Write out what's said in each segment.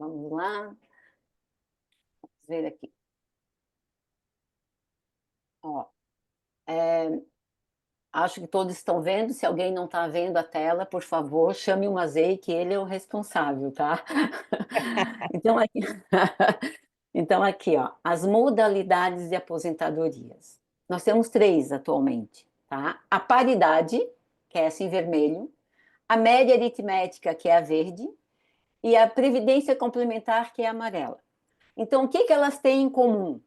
Vamos lá, vamos ver aqui. Ó, acho que todos estão vendo. Se alguém não está vendo a tela, por favor, chame o Mazei, que ele é o responsável, tá? Então, aqui, então, aqui, ó, as modalidades de aposentadorias. Nós temos três atualmente, tá? A paridade, que é essa em vermelho, a média aritmética, que é a verde, e a previdência complementar, que é a amarela. Então, o que que elas têm em comum?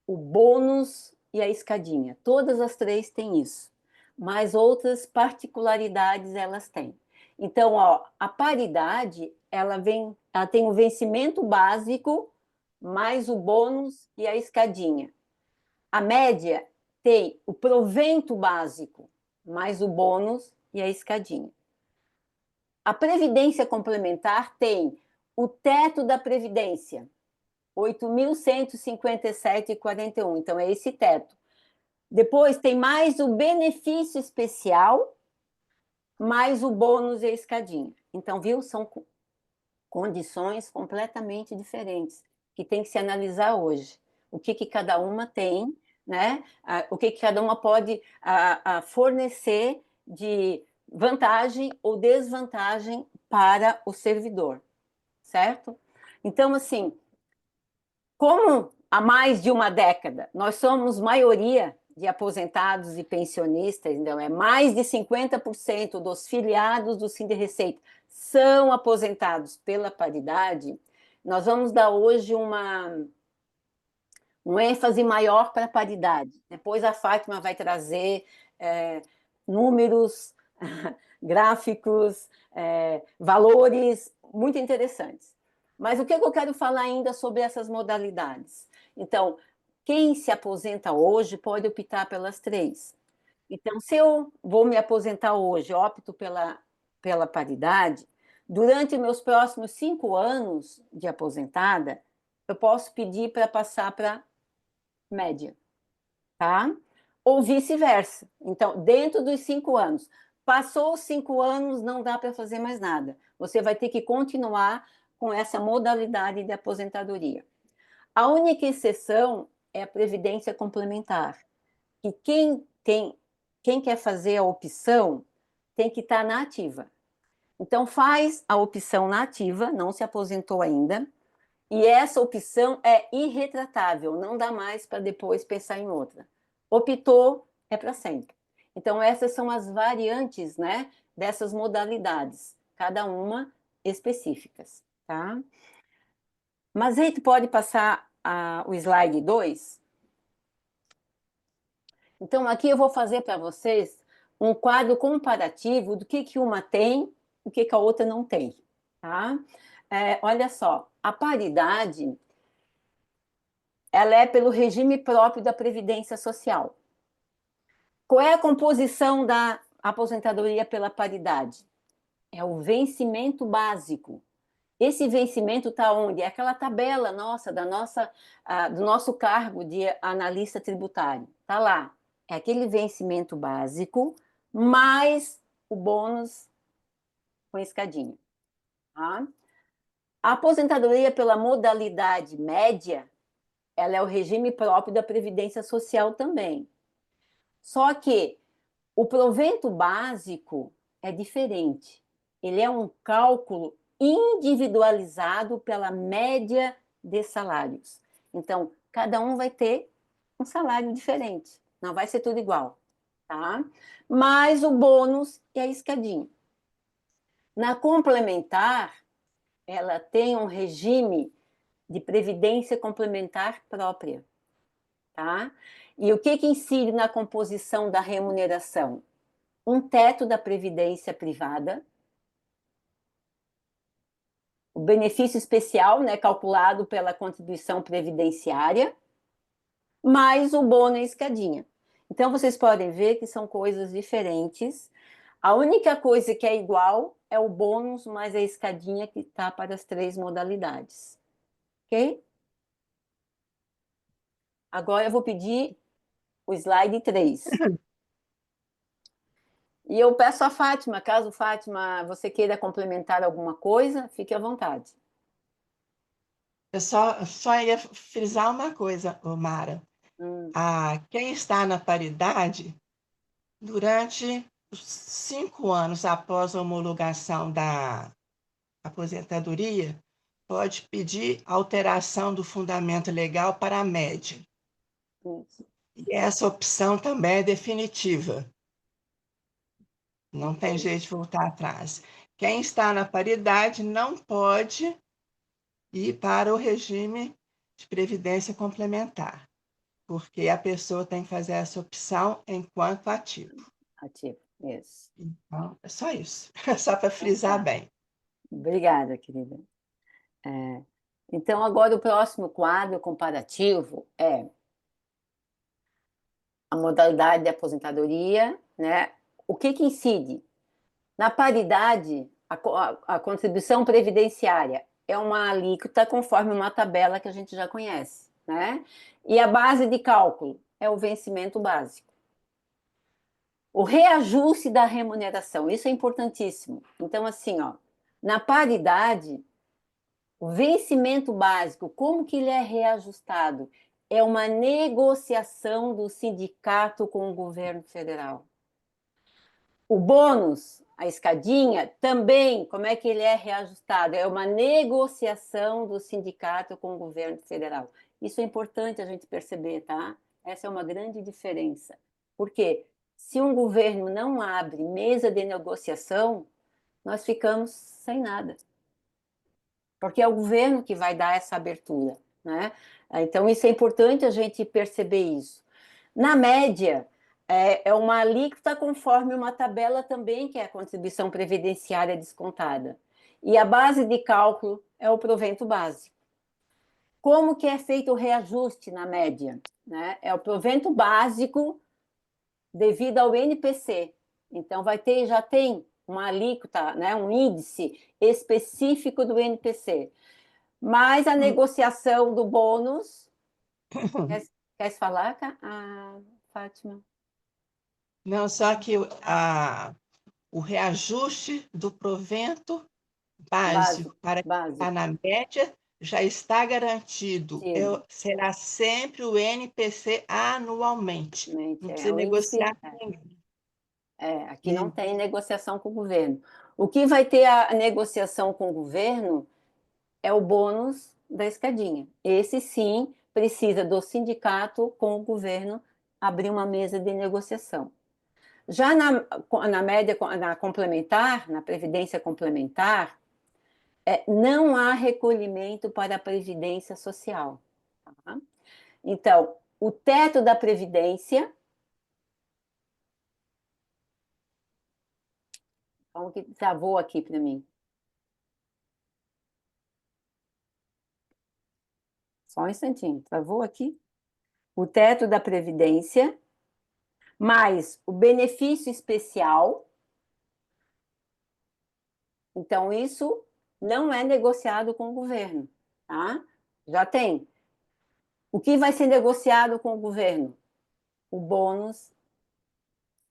O bônus e a escadinha. Todas as três têm isso, mas outras particularidades elas têm. Então, ó, a paridade, ela tem o vencimento básico mais o bônus e a escadinha. A média tem o provento básico mais o bônus e a escadinha. A previdência complementar tem o teto da previdência, 8.157,41. Então, é esse teto. Depois tem mais o benefício especial, mais o bônus e a escadinha. Então, viu? São condições completamente diferentes que tem que se analisar hoje. O que cada uma tem, né? O que cada uma pode fornecer de vantagem ou desvantagem para o servidor, certo? Então, assim, como há mais de uma década nós somos maioria de aposentados e pensionistas, então é mais de 50% dos filiados do Sinde-Receita são aposentados pela paridade, nós vamos dar hoje um ênfase maior para a paridade. Depois a Fátima vai trazer números, gráficos, valores muito interessantes. Mas o que eu quero falar ainda sobre essas modalidades? Então, quem se aposenta hoje pode optar pelas três. Então, se eu vou me aposentar hoje, opto pela paridade, durante meus próximos 5 anos de aposentada, eu posso pedir para passar para média, tá? Ou vice-versa. Então, dentro dos 5 anos, passou os 5 anos, não dá para fazer mais nada. Você vai ter que continuar com essa modalidade de aposentadoria. A única exceção é a previdência complementar, que quem quer fazer a opção tem que estar na ativa. Então, faz a opção na ativa, não se aposentou ainda, e essa opção é irretratável, não dá mais para depois pensar em outra. Optou, é para sempre. Então, essas são as variantes, né, dessas modalidades, cada uma específicas, tá? Mas aí tu pode passar o slide 2. Então, aqui eu vou fazer para vocês um quadro comparativo do que uma tem e o que a outra não tem, tá? Olha só, a paridade ela é pelo regime próprio da Previdência Social. Qual é a composição da aposentadoria pela paridade? É o vencimento básico. Esse vencimento está onde? É aquela tabela nossa, do nosso cargo de analista tributário. Está lá. É aquele vencimento básico, mais o bônus com escadinha. Tá? A aposentadoria pela modalidade média, ela é o regime próprio da Previdência Social também. Só que o provento básico é diferente. Ele é um cálculo individualizado pela média de salários. Então, cada um vai ter um salário diferente. Não vai ser tudo igual, tá? Mais o bônus e a escadinha. Na complementar, ela tem um regime de previdência complementar própria, tá? E o que incide na composição da remuneração? Um teto da previdência privada, o benefício especial, né, calculado pela contribuição previdenciária, mais o bônus e escadinha. Então, vocês podem ver que são coisas diferentes. A única coisa que é igual é o bônus mais a escadinha que está para as três modalidades. Ok? Agora eu vou pedir o slide 3. E eu peço a Fátima, caso Fátima você queira complementar alguma coisa, fique à vontade. Eu só ia frisar uma coisa, ô Mara. Hum, Quem está na paridade, durante os 5 anos após a homologação da aposentadoria, pode pedir alteração do fundamento legal para a média. isso. E essa opção também é definitiva. Não tem Entendi. jeito de voltar atrás. Quem está na paridade não pode ir para o regime de previdência complementar, porque a pessoa tem que fazer essa opção enquanto ativo. Ativo, isso. Então, é só isso, só para Então frisar tá. bem. Obrigada, querida. É, então, agora o próximo quadro comparativo é a modalidade de aposentadoria, né? O que que incide? Na paridade, a contribuição previdenciária é uma alíquota conforme uma tabela que a gente já conhece, né? E a base de cálculo é o vencimento básico. O reajuste da remuneração, isso é importantíssimo. Então, assim, ó, na paridade, o vencimento básico, como que ele é reajustado? É uma negociação do sindicato com o governo federal. O bônus, a escadinha, também, como é que ele é reajustado? É uma negociação do sindicato com o governo federal. Isso é importante a gente perceber, tá? Essa é uma grande diferença. Por quê? Se um governo não abre mesa de negociação, nós ficamos sem nada. Porque é o governo que vai dar essa abertura, né? Então, isso é importante a gente perceber isso. Na média, é uma alíquota conforme uma tabela também, que é a contribuição previdenciária descontada. E a base de cálculo é o provento básico. Como que é feito o reajuste na média? Né? É o provento básico devido ao NPC. Então, já tem uma alíquota, né, um índice específico do NPC. Mas a negociação do bônus. Quer, quer falar, Fátima? Não, só que o reajuste do provento básico Básico, para quem está básico. na média já está garantido. Tido. Será sempre o NPC anualmente. Não É precisa o índice. negociar com ninguém. Aqui não E tem negociação com o governo. O que vai ter a negociação com o governo é o bônus da escadinha. Esse sim precisa do sindicato com o governo abrir uma mesa de negociação. Já na média, na complementar, na previdência complementar, não há recolhimento para a previdência social. Tá? Então, o teto da previdência, como que travou aqui para mim? Só um instantinho, travou aqui? O teto da previdência, mais o benefício especial. Então, isso não é negociado com o governo, tá? Já tem. O que vai ser negociado com o governo? O bônus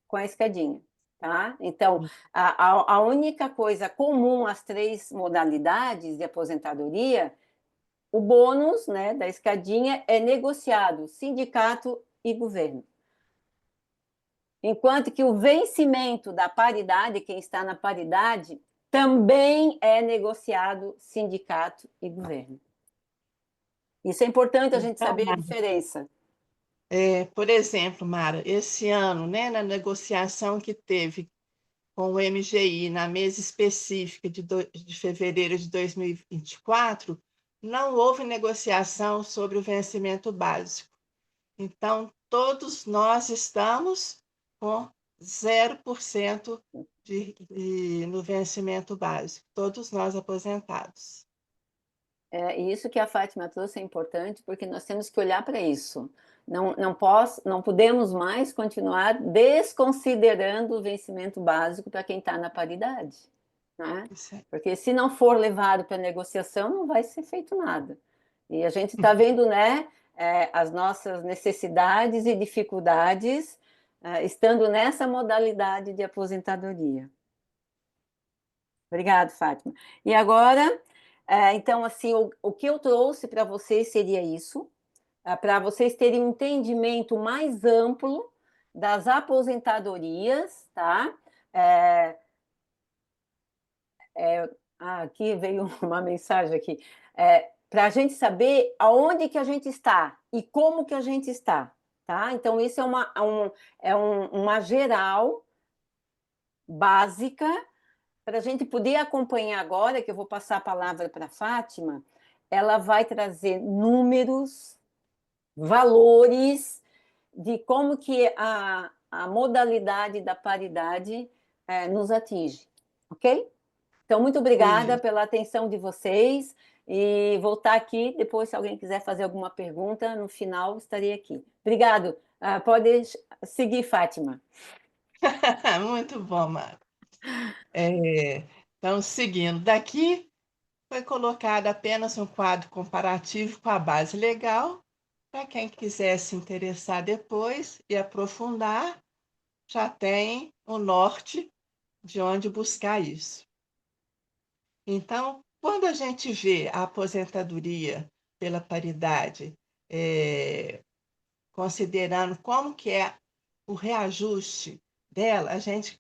com a escadinha, tá? Então, a única coisa comum às três modalidades de aposentadoria, o bônus, né, da escadinha é negociado sindicato e governo. Enquanto que o vencimento da paridade, quem está na paridade, também é negociado sindicato e governo. Isso é importante a gente então, saber a diferença. por exemplo, Mara, esse ano, né, na negociação que teve com o MGI na mesa específica de fevereiro de 2024, não houve negociação sobre o vencimento básico. Então, todos nós estamos com 0% no vencimento básico, todos nós aposentados. E isso que a Fátima trouxe é importante, porque nós temos que olhar para isso. Não podemos mais continuar desconsiderando o vencimento básico para quem está na paridade, né? Isso aí. Porque se não for levado para negociação, não vai ser feito nada. E a gente está vendo, né, as nossas necessidades e dificuldades, estando nessa modalidade de aposentadoria. Obrigada, Fátima. E agora Então, assim, o que eu trouxe para vocês seria isso, para vocês terem um entendimento mais amplo das aposentadorias, tá? É, aqui veio uma mensagem aqui. Para a gente saber aonde que a gente está e como que a gente está, tá? Então, isso uma geral básica para a gente poder acompanhar agora, que eu vou passar a palavra para a Fátima, ela vai trazer números, valores de como que a modalidade da paridade nos atinge, ok? Então, muito obrigada Isso. pela atenção de vocês e vou estar aqui depois, se alguém quiser fazer alguma pergunta, no final estarei aqui. Obrigado. Pode seguir, Fátima. Muito bom, Mara. Então, seguindo daqui, foi colocado apenas um quadro comparativo com a base legal, para quem quiser se interessar depois e aprofundar, já tem o norte de onde buscar isso. Então, quando a gente vê a aposentadoria pela paridade, considerando como que é o reajuste dela, a gente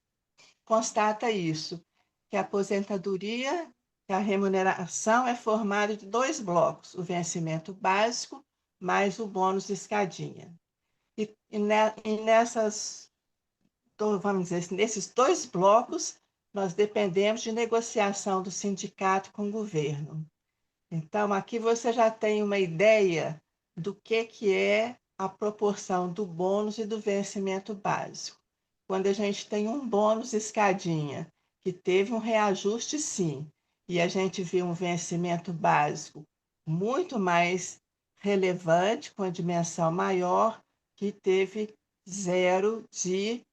constata isso, que a aposentadoria, que a remuneração é formada de dois blocos, o vencimento básico mais o bônus escadinha. E nessas, vamos dizer, nesses dois blocos, nós dependemos de negociação do sindicato com o governo. Então, aqui você já tem uma ideia do que é a proporção do bônus e do vencimento básico. Quando a gente tem um bônus escadinha, que teve um reajuste, sim, e a gente vê um vencimento básico muito mais relevante, com a dimensão maior, que teve zero de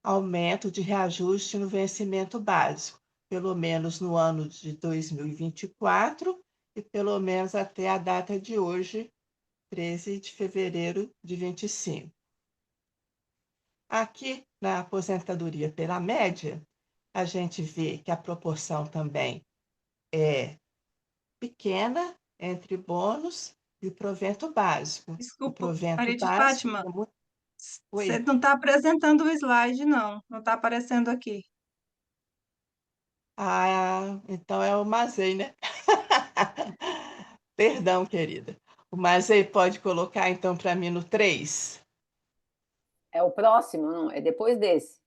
aumento de reajuste no vencimento básico, pelo menos no ano de 2024 e pelo menos até a data de hoje, 13 de fevereiro de 25. Aqui na aposentadoria pela média, a gente vê que a proporção também é pequena entre bônus e o provento básico. O Desculpa, provento Maria de básico Fátima, é muito... você Oi. não está apresentando o slide, não. Não está aparecendo aqui. Então é o Mazei, né? Perdão, querida. O Mazei pode colocar então para mim no 3. É o próximo, não? É depois desse.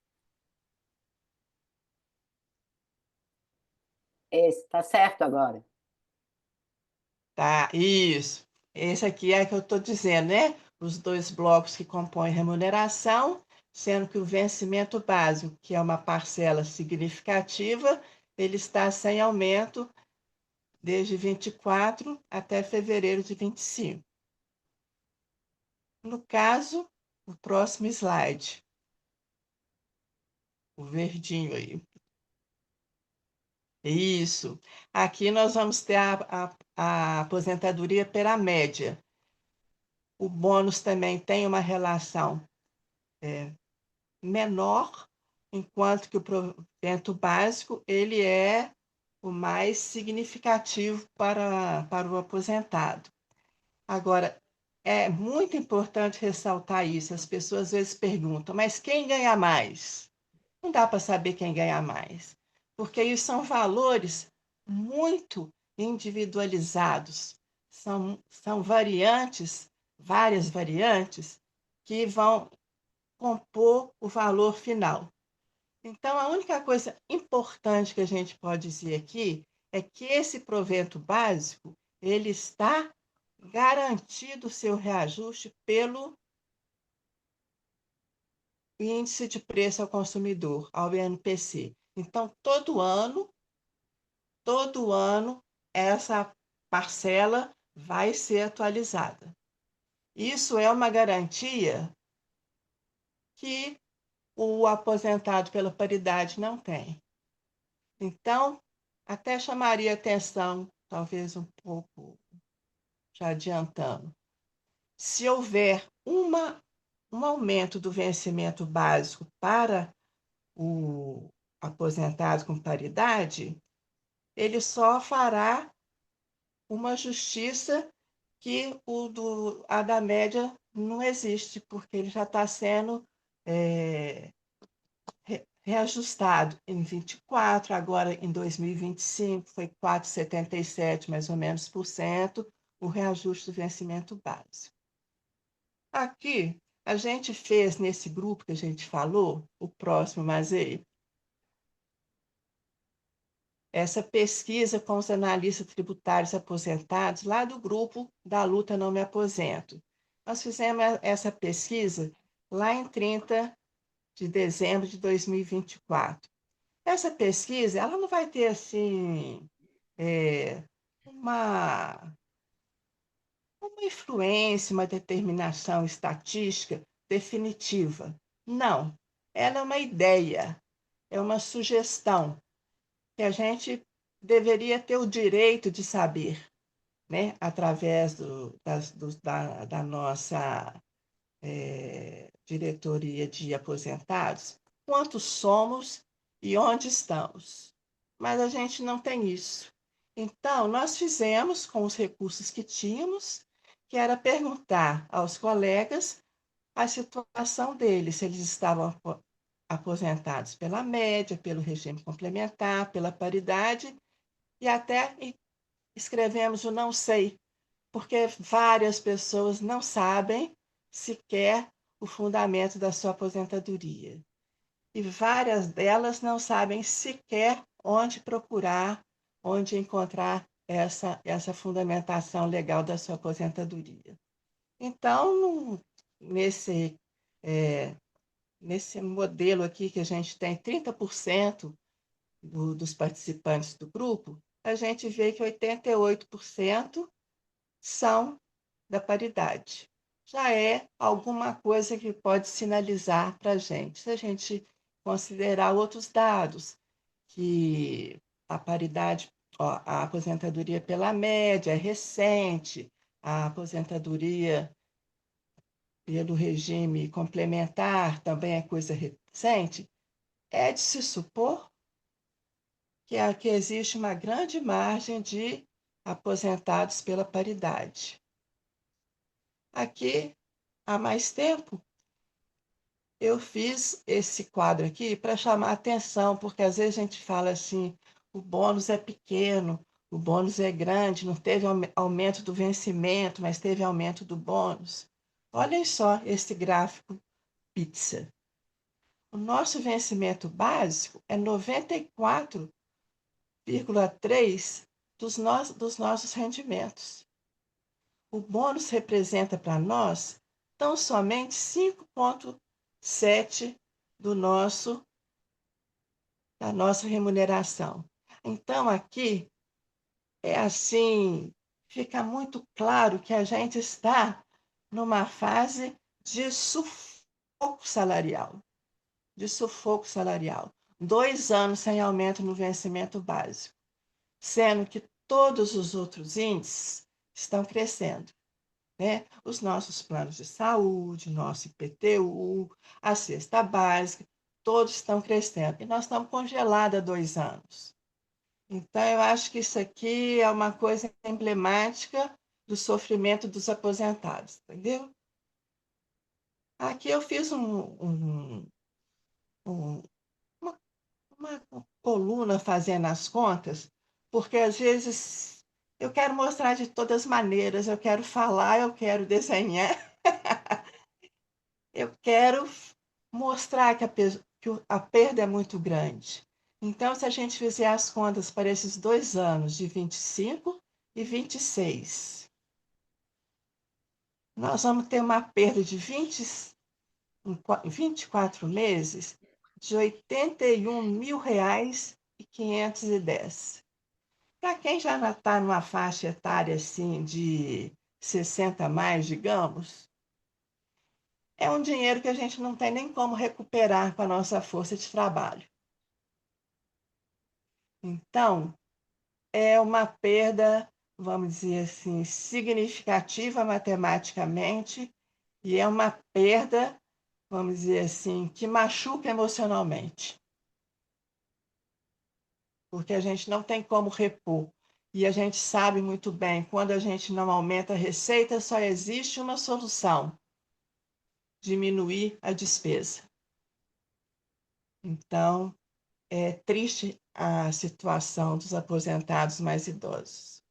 Esse, tá certo agora. Tá, isso. Esse aqui é que eu estou dizendo, né? Os dois blocos que compõem remuneração, sendo que o vencimento básico, que é uma parcela significativa, ele está sem aumento desde 24 até fevereiro de 25. No caso, o próximo slide, o verdinho aí. Isso. Aqui nós vamos ter a aposentadoria pela média. O bônus também tem uma relação menor, enquanto que o provento básico ele é o mais significativo para o aposentado. Agora, é muito importante ressaltar isso. As pessoas às vezes perguntam, mas quem ganha mais? Não dá para saber quem ganha mais, porque isso são valores muito individualizados, são variantes, várias variantes, que vão compor o valor final. Então, a única coisa importante que a gente pode dizer aqui é que esse provento básico, ele está garantido o seu reajuste pelo índice de preço ao consumidor, ao INPC. Então, todo ano, essa parcela vai ser atualizada. Isso é uma garantia que o aposentado pela paridade não tem. Então, até chamaria atenção, talvez um pouco já adiantando, se houver um aumento do vencimento básico para o aposentado com paridade, ele só fará uma justiça que a da média não existe, porque ele já está sendo reajustado em 24, agora em 2025 foi 4,77 mais ou menos por cento, o reajuste do vencimento básico. Aqui, a gente fez nesse grupo que a gente falou, o próximo, mas aí, essa pesquisa com os analistas tributários aposentados, lá do grupo da Luta Não Me Aposento. Nós fizemos essa pesquisa lá em 30 de dezembro de 2024. Essa pesquisa, ela não vai ter, assim, uma influência, uma determinação estatística definitiva. Não, ela é uma ideia, é uma sugestão que a gente deveria ter o direito de saber, né? Através da nossa diretoria de aposentados, quantos somos e onde estamos. Mas a gente não tem isso. Então, nós fizemos com os recursos que tínhamos, que era perguntar aos colegas a situação deles, se eles estavam aposentados pela média, pelo regime complementar, pela paridade, e até escrevemos o não sei, porque várias pessoas não sabem sequer o fundamento da sua aposentadoria. E várias delas não sabem sequer onde procurar, onde encontrar essa fundamentação legal da sua aposentadoria. Então, nesse, é, nesse modelo aqui que a gente tem 30% dos participantes do grupo, a gente vê que 88% são da paridade. Já é alguma coisa que pode sinalizar para a gente. Se a gente considerar outros dados, que a paridade, ó, a aposentadoria pela média é recente, a aposentadoria pelo regime complementar também é coisa recente, é de se supor que aqui existe uma grande margem de aposentados pela paridade. Aqui, há mais tempo, eu fiz esse quadro aqui para chamar a atenção, porque às vezes a gente fala assim, o bônus é pequeno, o bônus é grande, não teve aumento do vencimento, mas teve aumento do bônus. Olhem só esse gráfico pizza. O nosso vencimento básico é 94,3% dos nossos rendimentos. O bônus representa para nós tão somente 5,7% da nossa remuneração. Então, aqui é assim, fica muito claro que a gente está numa fase de sufoco salarial. De sufoco salarial. 2 anos sem aumento no vencimento básico, sendo que todos os outros índices estão crescendo. Né? Os nossos planos de saúde, nosso IPTU, a cesta básica, todos estão crescendo. E nós estamos congelados há 2 anos. Então, eu acho que isso aqui é uma coisa emblemática do sofrimento dos aposentados, entendeu? Aqui eu fiz uma coluna fazendo as contas, porque às vezes eu quero mostrar de todas as maneiras, eu quero falar, eu quero desenhar. Eu quero mostrar que a perda é muito grande. Então, se a gente fizer as contas para esses 2 anos, de 25 e 26, nós vamos ter uma perda de 24 meses de R$ 81.510. Para quem já está numa faixa etária assim de 60 a mais, digamos, é um dinheiro que a gente não tem nem como recuperar com a nossa força de trabalho. Então, é uma perda, vamos dizer assim, significativa matematicamente, e é uma perda, vamos dizer assim, que machuca emocionalmente. porque a gente não tem como repor. E a gente sabe muito bem, quando a gente não aumenta a receita, só existe uma solução: diminuir a despesa. Então, é triste a situação dos aposentados mais idosos.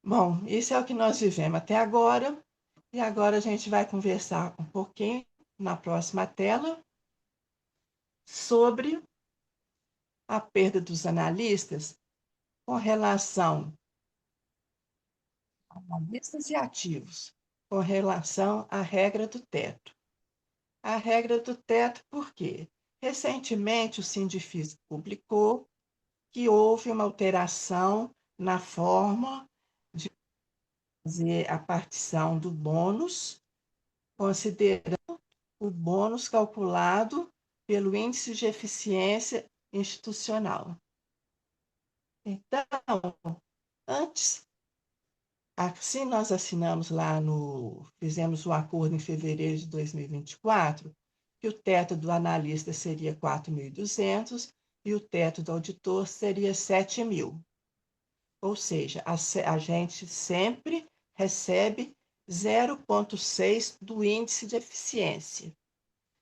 Bom, isso é o que nós vivemos até agora, e agora a gente vai conversar um pouquinho na próxima tela sobre a perda dos analistas com relação a analistas e ativos, com relação à regra do teto. A regra do teto, por quê? Recentemente, o Sindifisco publicou que houve uma alteração na forma de fazer a partição do bônus, considerando o bônus calculado pelo Índice de Eficiência Institucional. Então, antes, assim nós assinamos fizemos o acordo em fevereiro de 2024, que o teto do analista seria 4.200 e o teto do auditor seria 7.000. Ou seja, a gente sempre recebe 0,6 do índice de eficiência.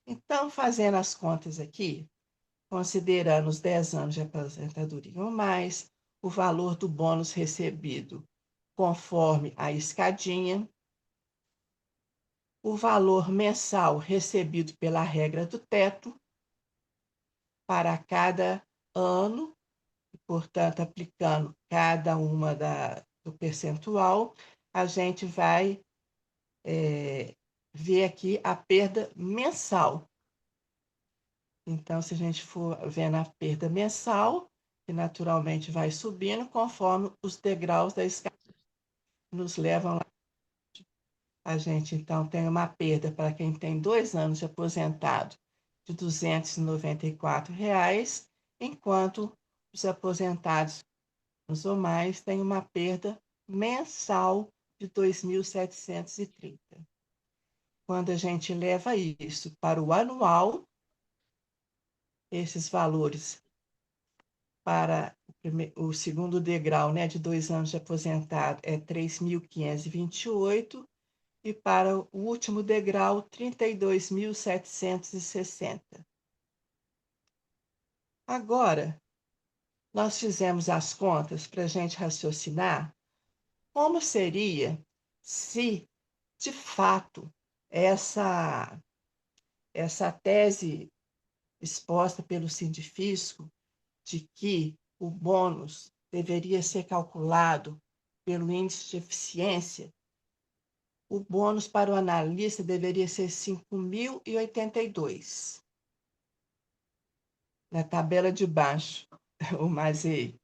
Então, fazendo as contas aqui, considerando os 10 anos de aposentadoria ou mais, o valor do bônus recebido conforme a escadinha, o valor mensal recebido pela regra do teto para cada ano, portanto, aplicando cada uma do percentual, a gente vai ver aqui a perda mensal. Então, se a gente for vendo a perda mensal, que naturalmente vai subindo conforme os degraus da escada nos levam lá. A gente, então, tem uma perda para quem tem 2 anos de aposentado de R$ 294, enquanto os aposentados ou mais têm uma perda mensal de 2.730. Quando a gente leva isso para o anual, esses valores para o segundo degrau, né, de 2 anos de aposentado é 3.528 e para o último degrau, 32.760. Agora, nós fizemos as contas para a gente raciocinar como seria se, de fato, essa tese exposta pelo Sindifisco de que o bônus deveria ser calculado pelo índice de eficiência, o bônus para o analista deveria ser 5.082. Na tabela de baixo, o Mazei.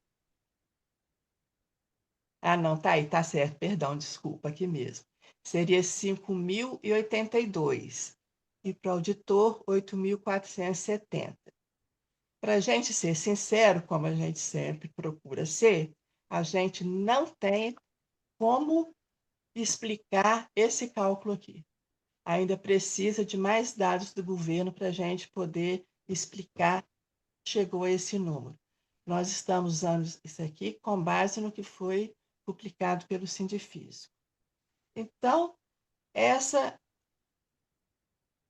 Ah, não, tá aí, tá certo, perdão, desculpa, aqui mesmo. Seria 5.082. E para o auditor, 8.470. Para a gente ser sincero, como a gente sempre procura ser, a gente não tem como explicar esse cálculo aqui. Ainda precisa de mais dados do governo para a gente poder explicar que chegou a esse número. Nós estamos usando isso aqui com base no que foi publicado pelo Sindifisco. Então, essa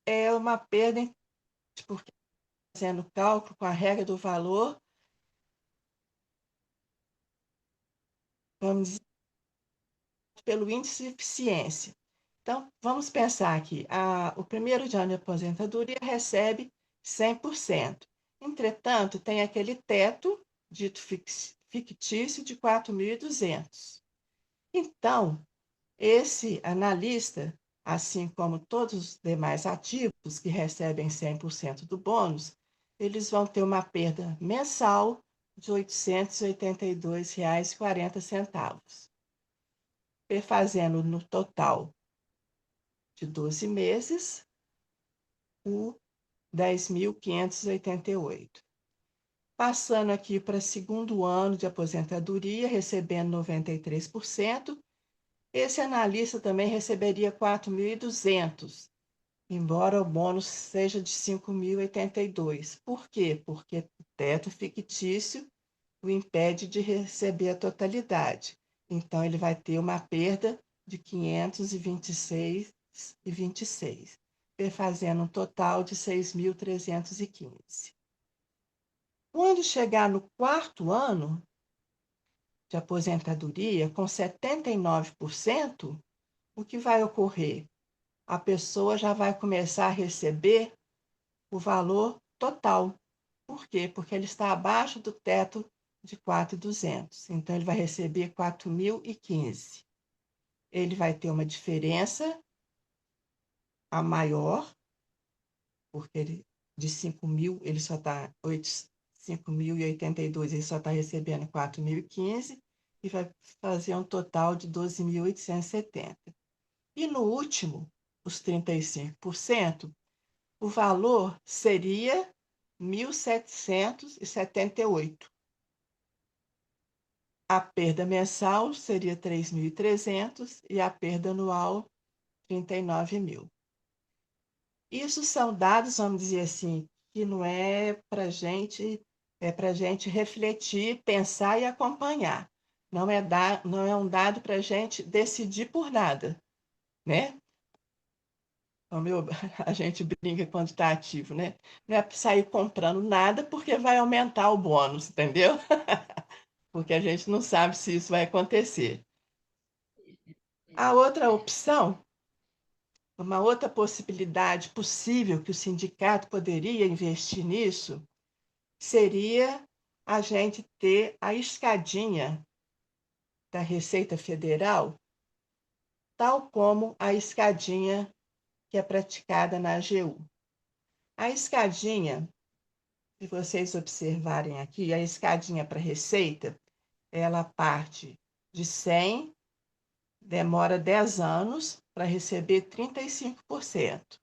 é uma perda, porque fazendo o cálculo com a regra do valor, vamos dizer, pelo índice de eficiência. Então, vamos pensar aqui, o primeiro de ano de aposentadoria recebe 100%. Entretanto, tem aquele teto, dito fictício, de 4.200. Então, esse analista, assim como todos os demais ativos que recebem 100% do bônus, eles vão ter uma perda mensal de R$ 882,40, fazendo no total de 12 meses o 10.588. Passando aqui para segundo ano de aposentadoria, recebendo 93%, esse analista também receberia 4.200, embora o bônus seja de 5.082. Por quê? Porque o teto fictício o impede de receber a totalidade. Então, ele vai ter uma perda de 526,26, fazendo um total de 6.315. Quando chegar no quarto ano de aposentadoria, com 79%, o que vai ocorrer? A pessoa já vai começar a receber o valor total. Por quê? Porque ele está abaixo do teto de 4.200. Então, ele vai receber 4.015. Ele vai ter uma diferença a maior, porque ele, de 5.000, ele só está 5.082, ele só está recebendo 4.015 e vai fazer um total de 12.870. E no último, os 35%, o valor seria 1.778. A perda mensal seria 3.300 e a perda anual 39.000. Isso são dados, vamos dizer assim, que não é para gente, é para gente refletir, pensar e acompanhar. Não é um dado para a gente decidir por nada, né? Como a gente brinca quando está ativo, né? Não é para sair comprando nada porque vai aumentar o bônus, entendeu? Porque a gente não sabe se isso vai acontecer. A outra opção, uma outra possibilidade possível que o sindicato poderia investir nisso, seria a gente ter a escadinha da Receita Federal, tal como a escadinha que é praticada na AGU. A escadinha, se vocês observarem aqui, a escadinha para Receita, ela parte de 100, demora 10 anos para receber 35%.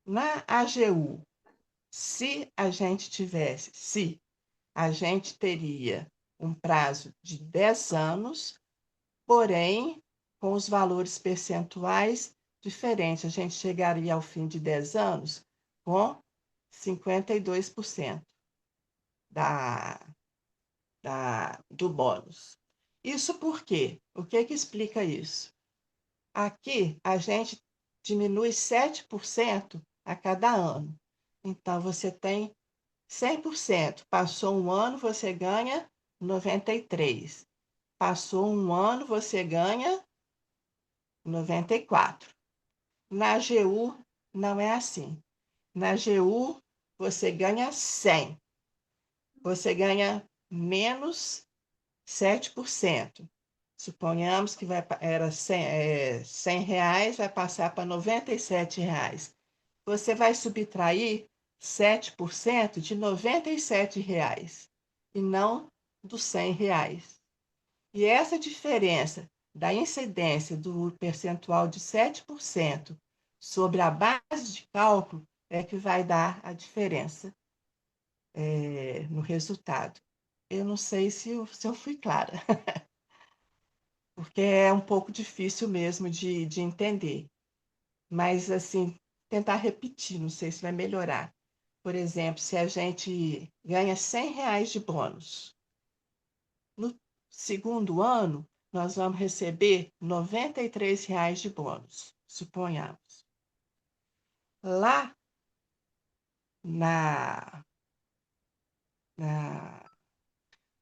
Na AGU, se a gente teria um prazo de 10 anos, porém, com os valores percentuais diferentes. A gente chegaria ao fim de 10 anos com 52% da, do bônus. Isso por quê? O que que explica isso? Aqui, a gente diminui 7% a cada ano. Então, você tem 100%. Passou um ano, você ganha 93. Passou um ano, você ganha 94. Na AGU, não é assim. Na AGU, você ganha 100. Você ganha menos 7%. Suponhamos que era 100 reais, vai passar para 97 reais. Você vai subtrair 7% de 97 reais e não dos 100 reais. E essa diferença da incidência do percentual de 7% sobre a base de cálculo é que vai dar a diferença no resultado. Eu não sei se eu fui clara, porque é um pouco difícil mesmo de entender. Mas, assim, tentar repetir, não sei se vai melhorar. Por exemplo, se a gente ganha 100 reais de bônus, no segundo ano, nós vamos receber 93 reais de bônus, suponhamos. Lá na, na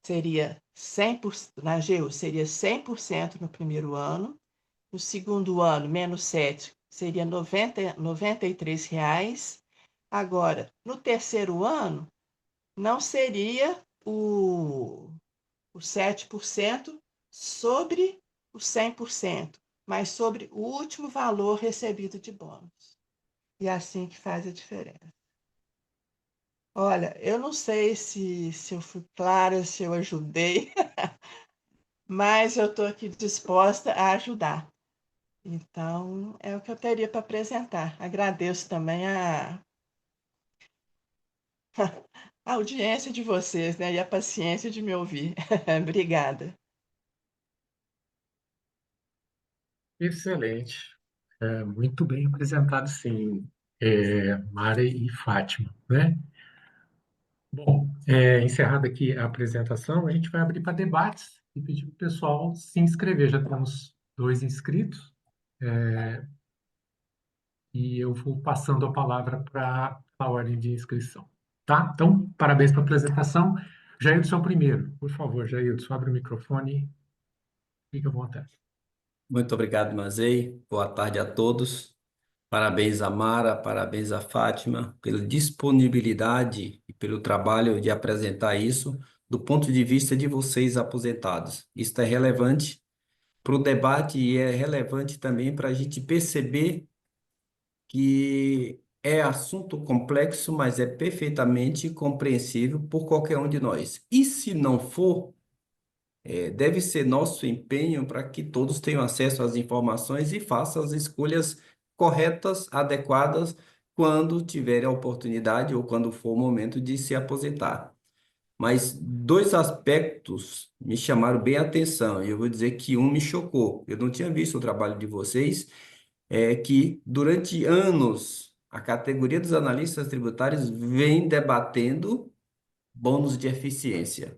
seria 100%, na AGU seria 100% no primeiro ano, no segundo ano, menos 7, seria 93 reais. Agora, no terceiro ano, não seria o 7% sobre o 100%, mas sobre o último valor recebido de bônus. E é assim que faz a diferença. Olha, eu não sei se eu fui clara, se eu ajudei, mas eu estou aqui disposta a ajudar. Então, é o que eu teria para apresentar. Agradeço também a audiência de vocês, né, e a paciência de me ouvir. Obrigada. Excelente. Muito bem apresentado, sim, Mari e Fátima, né? Bom, encerrada aqui a apresentação, a gente vai abrir para debates e pedir para o pessoal se inscrever. Já temos 2 inscritos, e eu vou passando a palavra para a ordem de inscrição. Tá? Então, parabéns pela apresentação. Jailson é o primeiro. Por favor, Jailson, abre o microfone. Fique à vontade. Muito obrigado, Mazei. Boa tarde a todos. Parabéns a Mara, parabéns a Fátima pela disponibilidade e pelo trabalho de apresentar isso do ponto de vista de vocês aposentados. Isso é relevante para o debate e é relevante também para a gente perceber que é assunto complexo, mas é perfeitamente compreensível por qualquer um de nós. E se não for, deve ser nosso empenho para que todos tenham acesso às informações e façam as escolhas corretas, adequadas, quando tiverem a oportunidade ou quando for o momento de se aposentar. Mas 2 aspectos me chamaram bem a atenção, e eu vou dizer que um me chocou. Eu não tinha visto o trabalho de vocês, que durante anos a categoria dos analistas tributários vem debatendo bônus de eficiência,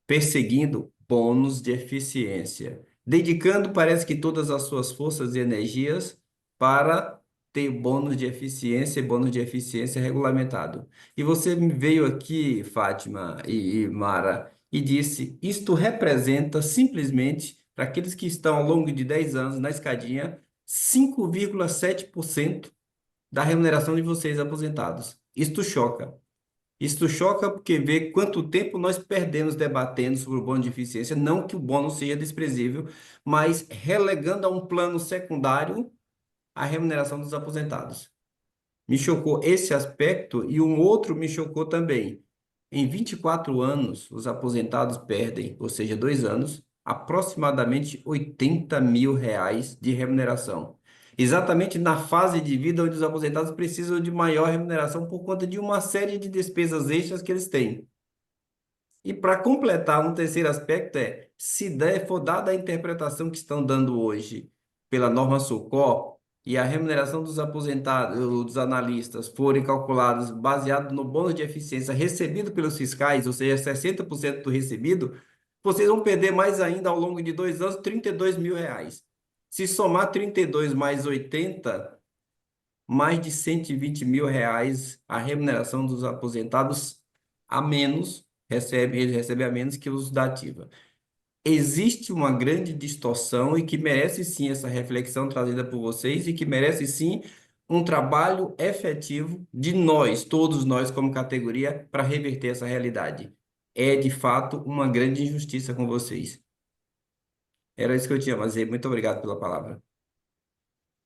perseguindo bônus de eficiência, dedicando, parece que todas as suas forças e energias para ter bônus de eficiência e bônus de eficiência regulamentado. E você me veio aqui, Fátima e Mara, e disse: isto representa simplesmente, para aqueles que estão ao longo de 10 anos na escadinha, 5,7% da remuneração de vocês aposentados. Isto choca. Isto choca porque vê quanto tempo nós perdemos debatendo sobre o bônus de eficiência, não que o bônus seja desprezível, mas relegando a um plano secundário a remuneração dos aposentados. Me chocou esse aspecto e um outro me chocou também. Em 24 anos, os aposentados perdem, ou seja, 2 anos, aproximadamente R$ 80.000 de remuneração. Exatamente na fase de vida onde os aposentados precisam de maior remuneração por conta de uma série de despesas extras que eles têm. E para completar, um terceiro aspecto se for dada a interpretação que estão dando hoje pela norma SOCOR e a remuneração dos aposentados, dos analistas, forem calculados baseado no bônus de eficiência recebido pelos fiscais, ou seja, 60% do recebido, vocês vão perder mais ainda ao longo de 2 anos, R$ 32.000. Se somar 32 mais 80, mais de R$ 120.000 a remuneração dos aposentados a menos, eles recebem a menos que os da ativa. Existe uma grande distorção e que merece sim essa reflexão trazida por vocês e que merece sim um trabalho efetivo de nós, todos nós como categoria, para reverter essa realidade. É de fato uma grande injustiça com vocês. Era isso que eu tinha a dizer. Muito obrigado pela palavra.